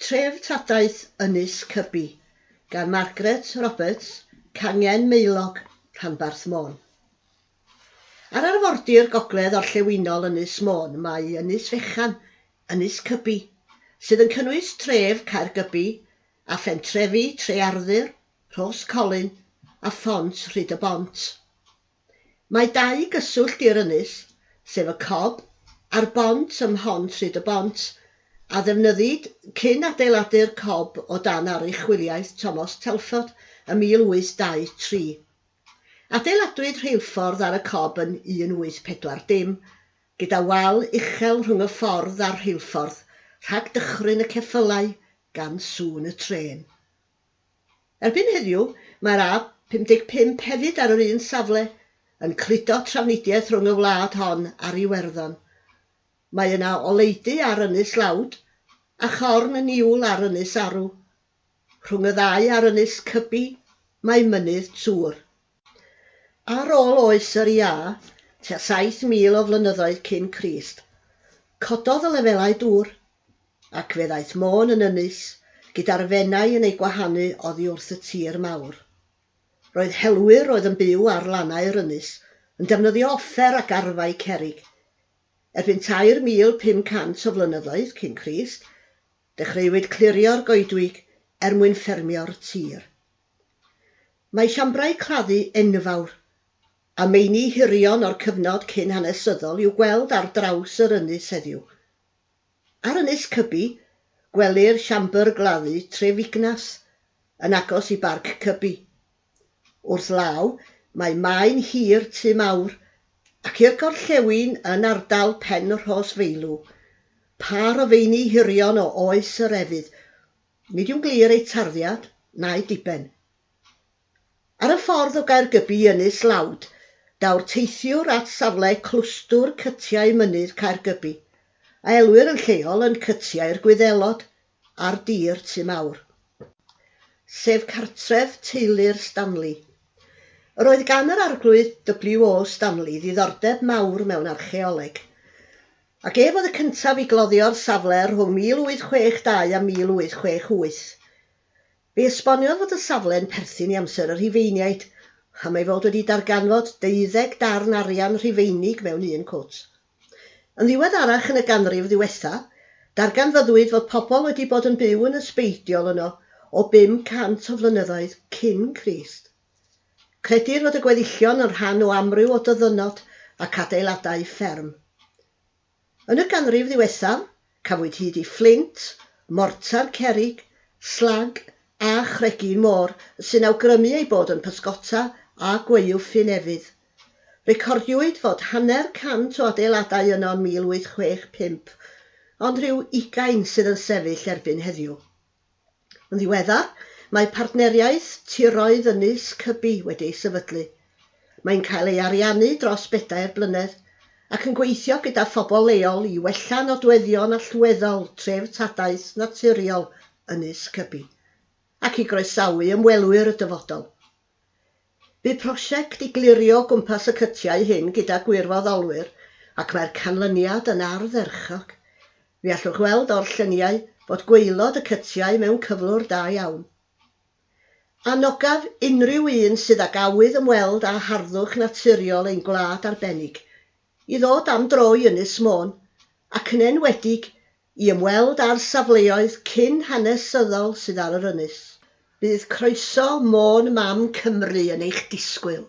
Treftadaeth Ynys Cybi gan Margaret Roberts, gangen Maelog, Llanbarth Môn. Ar arfordir gogledd orllewinol Ynys Môn mae Ynys Fechan, Ynys Cybi, sydd yn cynnwys tref Caergybi a phentrefi Trearthyr, Rhos Colin a ffont Rhyd-y-Bont. Mae dau gyswllt i'r ynys, sef y cob a'r bont ym Mhont Rhyd-y-Bont, a ddefnyddid cyn adeiladu'r cob o dan archwiliaeth Thomas Telford ym 1823. Adeiladwyd rheilffordd ar y cob yn 1840, gyda wal uchel rhwng y ffordd a'r rheilffordd rhag dychryn y ceffylau gan sŵn y tren. Erbyn heddiw, mae'r A55 hefyd ar yr un safle yn cludo trafnidiaeth rhwng y wlad hon ar Iwerddon. Mae yna oleidy ar Ynys Lawd a chorn yn niwl ar Ynys Arw. Rhwng y ddau ar Ynys Cybi mae mynydd Tŵr. Ar ôl oes yr Ia, tua 7,000 o flynyddoedd cyn Crist, cododd y lefelau dŵr, ac fe ddaeth Môn yn ynys gyda'r fenau yn ei gwahanu oddi wrth y tir mawr. Roedd helwyr oedd yn byw ar lannau'r ynys yn defnyddio offer ac arfau cerrig. Erbyn 3,500 o flynyddoedd cyn Crist, dechreuwyd clirio'r goedwig mwyn ffermio'r tir. Mae siambrau claddu enfawr a meini hirion o'r cyfnod cyn hanesyddol i'w gweld ar draws yr ynys heddiw. Ar Ynys Cybi, gwelir siambr gladdu Trefignas yn agos i Barc Cybi. Wrth law, mae maen hir tu mawr, ac i'r gorllewin yn ardal Pen Rhos Feilw, par o feini hirion o oes yr efydd, nid yw'n glir eu tarddiad na'i diben. Ar y ffordd o Gaergybi i Ynys Lawd, daw'r teithiwr at safle clwstwr cytiau mynydd Caergybi, a elwyr yn lleol yn cytiau'r Gwyddelod a'r dir tu mawr, sef cartref teulu'r Stanley. Roedd gan yr arglwydd W.O. Stanley ddiddordeb mawr mewn archeoleg, ac ef oedd y cyntaf i gloddio'r safle rhwng 1862 a 1868. Fe esboniodd fod y safle'n perthyn i amser y Rhufeiniaid, a mae fod wedi darganfod 12 darn arian Rhufeinig mewn un cwt. Yn ddiweddarach yn y ganrif ddiwetha, darganfyddwyd fod pobl wedi bod yn byw yn ysbeidiol yno o 500 o flynyddoedd cyn Crist. Credir fod y gweddillion yn rhan o amryw o dyddynod ac adeiladau fferm. Yn y ganrif ddiwethaf, cafwyd hyd i fflint, mortar cerrig, slag a chregyn môr sy'n awgrymu ei bod yn pysgota a gwaywff unefydd. Recordiwyd fod 100 o adeiladau yno yn 1865, ond rhyw 20 sydd yn sefyll erbyn heddiw. Yn ddiweddar, mae partneriaeth tiroedd Ynys Cybi wedi'i sefydlu. Mae'n cael ei ariannu dros 4 blynedd ac yn gweithio gyda phobl leol i wella nodweddion allweddol treftadaeth naturiol Ynys Cybi ac i groesawu ymwelwyr y dyfodol. Bu prosiect i glirio gwmpas y cytiau hyn gyda gwirfoddolwyr ac mae'r canlyniad yn ardderchog. Fe allwch weld o'r lluniau bod gwaelod y cytiau mewn cyflwr da iawn. Anogaf unrhyw un sydd ag awydd ymweld â harddwch naturiol ein gwlad arbennig i ddod am dro i Ynys Môn ac yn enwedig i ymweld â'r safleoedd cyn hanesyddol sydd ar yr ynys. Bydd croeso Môn Mam Cymru yn eich disgwyl.